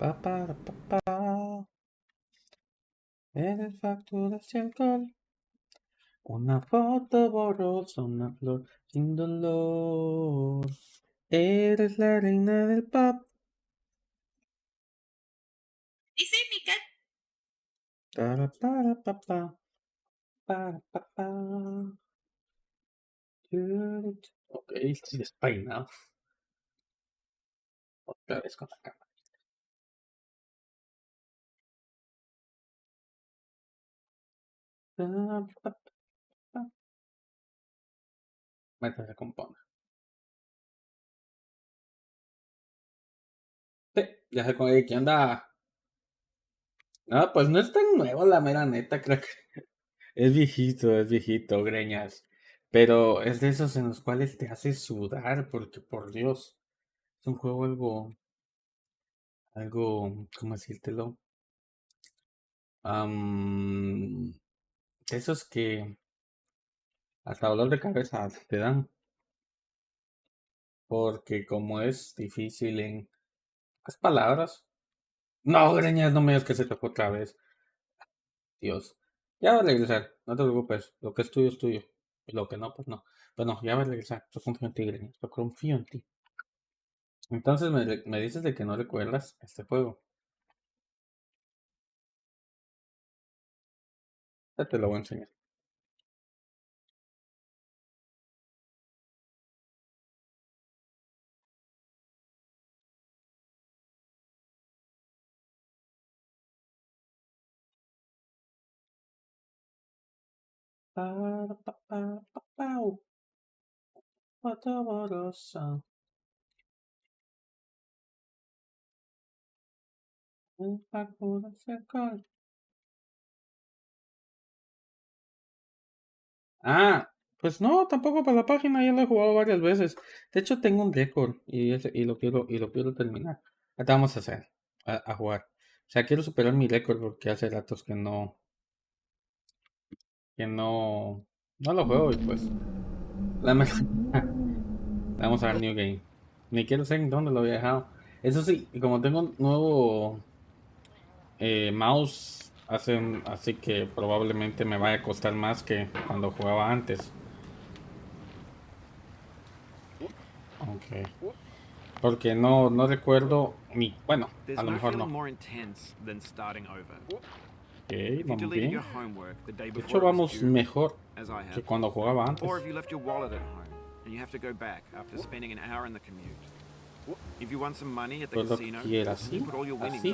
pa, para, pa, pa. Eres facturas y alcohol. Una foto borrosa, una flor sin dolor. Eres la reina del pop. Dice mi cat. Para, pa, pa. Para, pa, pa. Ok, estoy despeinado. Otra vez con la cámara. Mientras se compone. Sí, ya sé con qué anda. No, pues no es tan nuevo, la mera neta, creo que es viejito, greñas. Pero es de esos en los cuales te hace sudar, porque por Dios, es un juego algo, ¿cómo decírtelo? De esos que hasta dolor de cabeza te dan, porque como es difícil en las palabras. No, greñas, no me digas que se tocó otra vez. Dios. Ya va a regresar, no te preocupes. Lo que es tuyo es tuyo. Y lo que no, pues no. Bueno, ya va a regresar. Yo confío en ti, greñas. Yo confío en ti. Entonces me dices de que no recuerdas este juego. Ya te lo voy a enseñar. Para, pa, pa, pa, pau. Foto borrosa. Un factura alcohol. Ah, pues no, tampoco para la página, ya lo he jugado varias veces. De hecho, tengo un récord y lo quiero terminar. Ahorita vamos a hacer, a jugar. O sea, quiero superar mi récord porque hace ratos no lo juego y pues, la me- vamos a ver New Game. Ni quiero saber en dónde lo había dejado. Eso sí, y como tengo un nuevo mouse, así que probablemente me vaya a costar más que cuando jugaba antes. Ok. Porque no recuerdo ni. Bueno, a lo mejor no. Ok, vamos bien. De hecho, vamos mejor que cuando jugaba antes. Recuerdo que aquí era así. Así.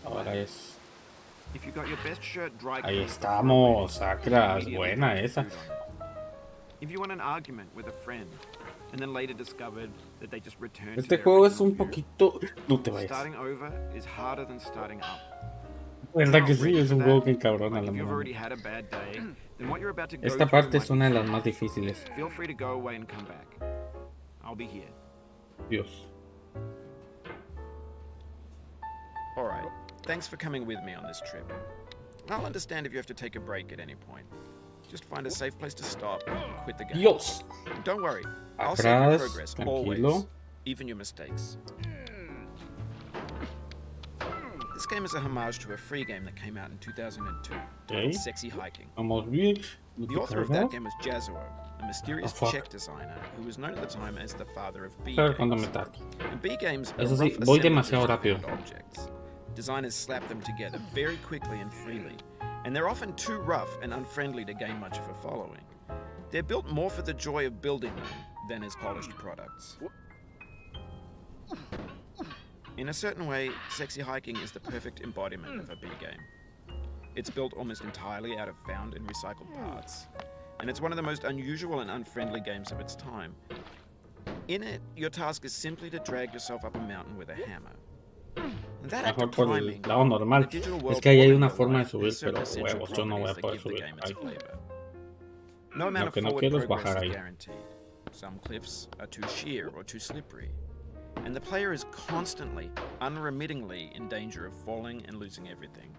Ahora es. Ahí estamos. Hcraas. Buena esa. Este juego es un poquito. No te vayas. ¿Verdad que sí? Es un juego que encabrona a la mano. Esta parte es una de las más difíciles. Dios. Alright, thanks for coming with me on this trip. I'll understand if you have to take a break at any point. Just find a safe place to stop and quit the game. Dios. Don't worry, I'll save your Atrás, progress, tranquilo. always, even your mistakes. This game is a homage to a free game that came out in 2002 called Sexy Hiking. Vamos bien. The author of that game was Jazuo, a mysterious Czech designer who was known at the time as the father of B games. And B games are rough assemblages of found objects. Designers slap them together very quickly and freely, and they're often too rough and unfriendly to gain much of a following. They're built more for the joy of building them than as polished products. In a certain way, Sexy Hiking is the perfect embodiment of a B game. It's built almost entirely out of found and recycled parts, and it's one of the most unusual and unfriendly games of its time. In it, your task is simply to drag yourself up a mountain with a hammer. Mejor por el lado normal. Es que ahí hay una forma de subir, pero huevos, yo no voy a poder subir ahí. Lo que no quiero es bajar ahí. Some cliffs are too sheer or too slippery, and the player is constantly, unremittingly in danger of falling and losing everything.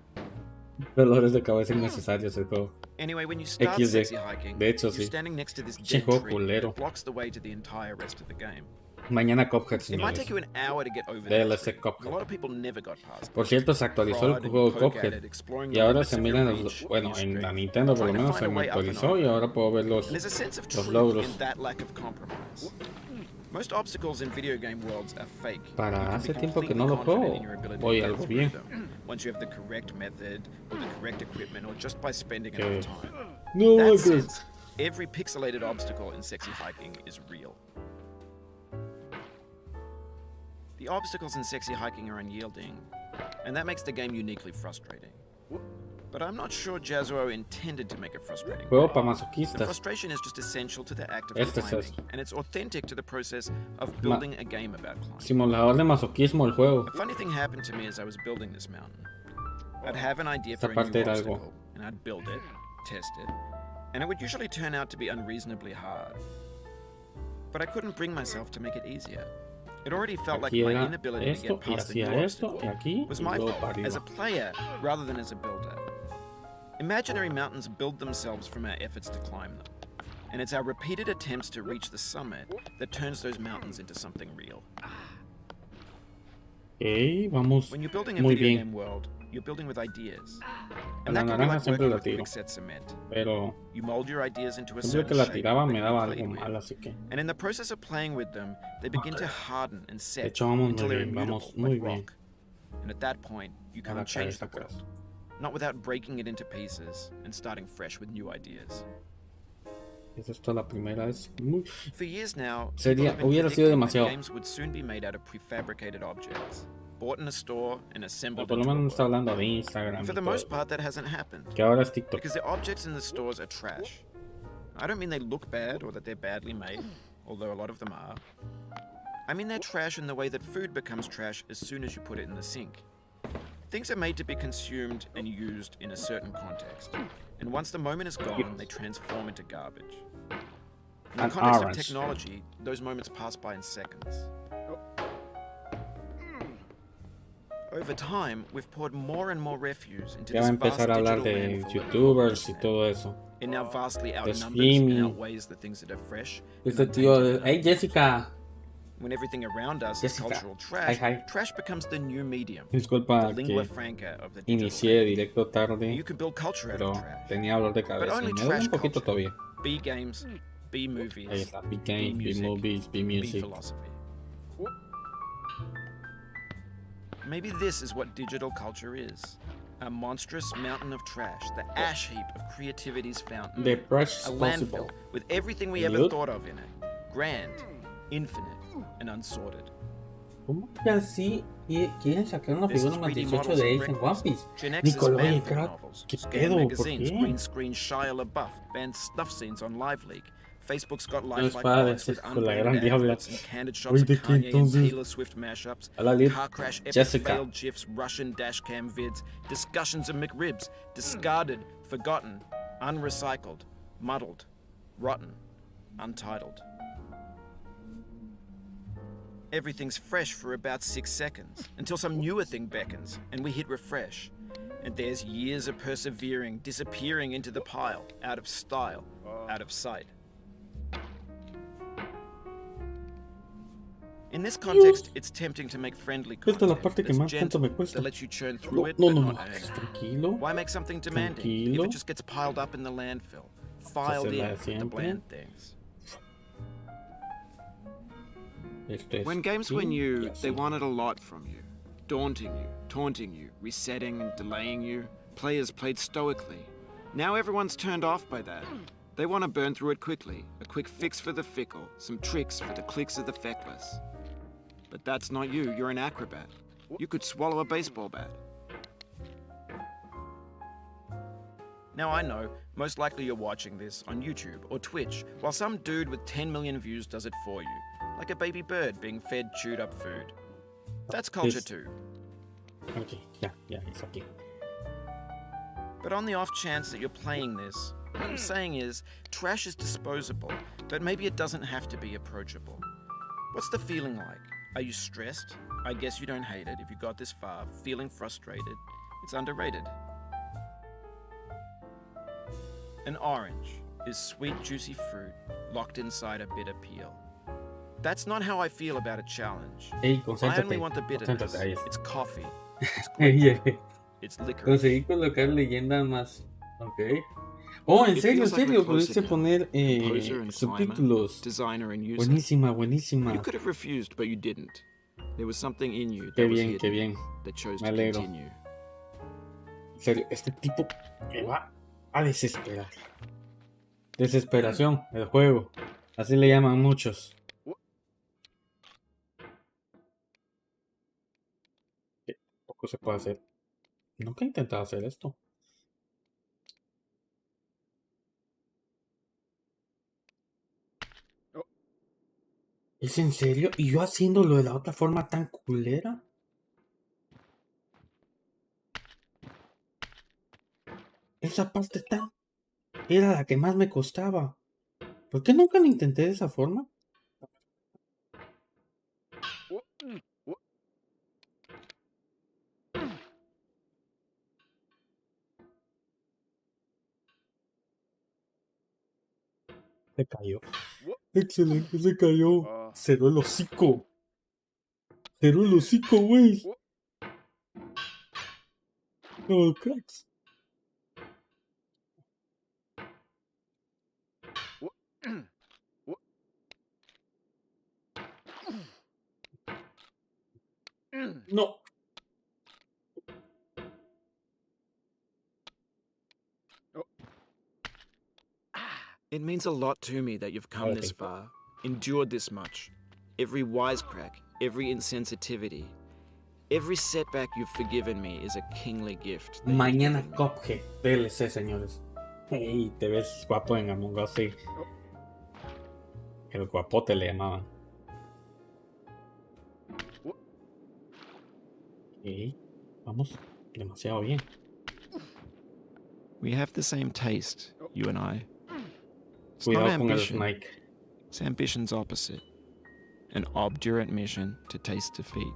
Dolores de cabeza innecesarios el juego. Anyway, when you start Sexy Hiking, de hecho, you're standing next to this dead tree that blocks the way to the entire rest of the game. Mañana Cuphead, It might señores. take you an hour to get over DLC that. A Cuphead. lot of people never got past it. Por cierto, se actualizó el juego Cuphead. Y ahora se miran los... Bueno, en la Nintendo por lo menos se me actualizó y ahora puedo ver los logros. Most obstacles in video game worlds are fake. Para hace tiempo que no lo juego, voy algo bien. Once you have the correct method, or the correct equipment, or just by spending enough time. No, That sense, every pixelated obstacle in Sexy Hiking is real. The obstacles in Sexy Hiking are unyielding, and that makes the game uniquely frustrating. But I'm not sure Jazuo intended to make it frustrating. Juego para The masoquistas. frustration is just essential to the act of Este es climbing, esto. and it's authentic to the process of building a game about climbing. Simulador de masoquismo el juego. A funny thing happened to me as I was building this mountain. I'd have an idea Esta for a parte new era algo. obstacle, and I'd build it, test it, and it would usually turn out to be unreasonably hard. But I couldn't bring myself to make it easier. It already felt like Aquí my era inability to esto get y past the hacía new esto obstacle y aquí was y my luego fault para as a arriba. player rather than as a builder. Imaginary mountains build themselves from our efforts to climb them. And it's our repeated attempts to reach the summit that turns those mountains into something real. Ok, vamos When you're building a muy video bien. game world, you're building with ideas. A And la that can be naranja like siempre working la with tiro. quickset cement. Pero You mold your ideas into a siempre que certain la shape tiraba that me you daba play algo with. mal, así que... And in the process of playing with them, they begin to harden and De set hecho, vamos until muy they're bien, immutable, vamos muy like bien. rock. And at that point, you Para can't caer change the esta cosa. world. Not without breaking it into pieces and starting fresh with new ideas. Es esto la primera vez. Muy... For years now, Sería- people have been hubiera sido predicting that demasiado. games would soon be made out of prefabricated objects, bought in a store and assembled Por lo into a menos no está world. hablando de Instagram. And for y the todo most eso. part, that hasn't happened. Que ahora es TikTok. Because the objects in the stores are trash. I don't mean they look bad or that they're badly made, although a lot of them are. I mean they're trash in the way that food becomes trash as soon as you put it in the sink. Things are made to be consumed and used in a certain context. And once the moment is gone, they transform into garbage. In the An context orange. of technology, those moments pass by in seconds. Over time, we've poured more and more refuse into Ya va a this vast empezar a hablar digital de landfill that we call youtubers y internet. todo eso. It now vastly outnumbers streaming. and outweighs the things that are fresh. and Este tío untainted de... ¡Hey, Jessica! When everything around us Jessica. is cultural trash, Hi. trash becomes the new medium, Disculpa the lingua que franca of the digital inicié age. directo tarde, You can build culture out pero of trash. tenía dolor de cabeza. only Me duele trash un poquito culture. todavía. B games, B Ahí movies, está. B games, B music, movies, B B music. philosophy. Maybe this is what digital culture is. A monstrous mountain of trash, the ash heap of creativity's fountain. The fresh A possible. landfill with everything we ever Youth. thought of in it. Grand, infinite, and unsorted. ¿Cómo que así quieren sacar una This figura is más 3D 18 models de of Ace en One breakfast. Piece? Gen X's Nicole, oye, fanfic crack, novels, ¿qué scam pedo? ¿Por magazines, qué? green screen Shia LaBeouf, banned snuff scenes on LiveLeak. Facebook's got No es lifelike para bots with decir con la gran unbranded diabla. adverts and candid shots Oye, of ¿de qué Kanye and entonces? Taylor Swift mashups, Hola, Lid. car crash epic Jessica. failed GIFs, Russian dashcam vids, discussions of McRibs, discarded, forgotten, unrecycled, muddled, rotten, untitled. Everything's fresh for about 6 seconds, until some newer thing beckons, and we hit refresh. And there's years of persevering, disappearing into the pile, out of style, out of sight. In this context, it's tempting to make friendly Esta es la content parte que that's más tanto gentle, me cuesta. that lets you churn through it, No, but no, not no. earn it. Tranquilo. Why make something demanding if Tranquilo. it just gets piled up in the landfill, filed Esa es la in de with the siempre. bland things? Esto es When games were así new, y así. they wanted a lot from you. Daunting you, taunting you, resetting and delaying you. Players played stoically. Now everyone's turned off by that. They want to burn through it quickly. A quick fix for the fickle, some tricks for the clicks of the feckless. But that's not you, you're an acrobat. You could swallow a baseball bat. Now I know, most likely you're watching this on YouTube or Twitch, while some dude with 10 million views does it for you, like a baby bird being fed chewed up food. That's culture This- too. Ok, ya, es aquí. But on the off chance that you're playing this, what I'm saying is, trash is disposable, but maybe it doesn't have to be approachable. What's the feeling like? Are you stressed? I guess you don't hate it if you got this far, feeling frustrated. It's underrated. An orange is sweet, juicy fruit locked inside a bitter peel. That's not how I feel about a challenge. Ey, I concéntrate. only want the bitterness. Concéntrate, ahí está. It's coffee. It's Ey, grapefruit. ey. It's licorice. Conseguí colocar leyendas más. Ok. Oh, en It serio, en feels like serio. we're closer Pudiste now. poner Composer and climber, subtítulos. designer and user. Buenísima, You buenísima. could have refused, but you didn't. There was something in you Qué that was bien, qué hidden, bien. that chose Me to alegro. continue. En serio, este tipo me va a desesperar. Desesperación, el juego. Así le llaman muchos. ¿Qué poco se puede hacer? Nunca he intentado hacer esto. ¿Es en serio? ¿Y yo haciéndolo de la otra forma tan culera? Esa pasta tan... era la que más me costaba. ¿Por qué nunca lo intenté de esa forma? Se cayó. Excelente, se cayó. Cerró el hocico. Cerró el hocico, güey. Oh, cracks. No. It means a lot to me that you've come this far, endured this much. Every wisecrack, every insensitivity, every setback you've forgiven me is a kingly gift. Mañana Cuphead DLC, señores. Hey, te ves guapo en Among Us, sí. El guapote le llamaban. Ok, vamos demasiado bien. We have the same taste, you and I. It's not Cuidado con el ambition. Snake. It's ambition's opposite. An obdurate mission to taste defeat.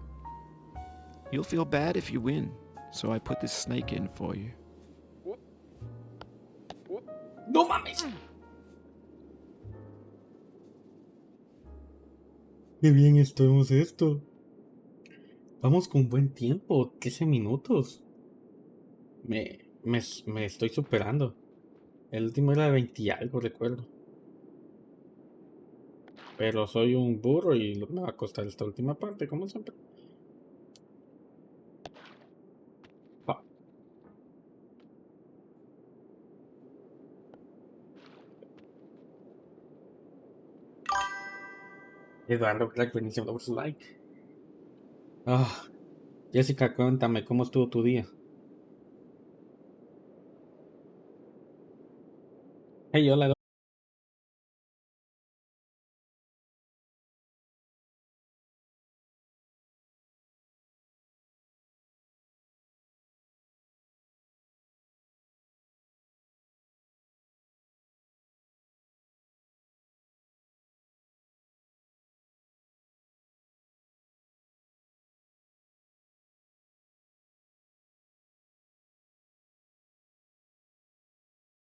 You'll feel bad if you win, so I put this snake in for you. ¡No mames! ¡Qué bien estamos esto! Vamos con buen tiempo, 13 minutos. Me estoy superando. El último era de 20 y algo, recuerdo. Pero soy un burro y me va a costar esta última parte, como siempre. Ah. Eduardo, crack, buenísimo, damos like. Ah, Jessica, cuéntame, ¿cómo estuvo tu día? Hey, hola.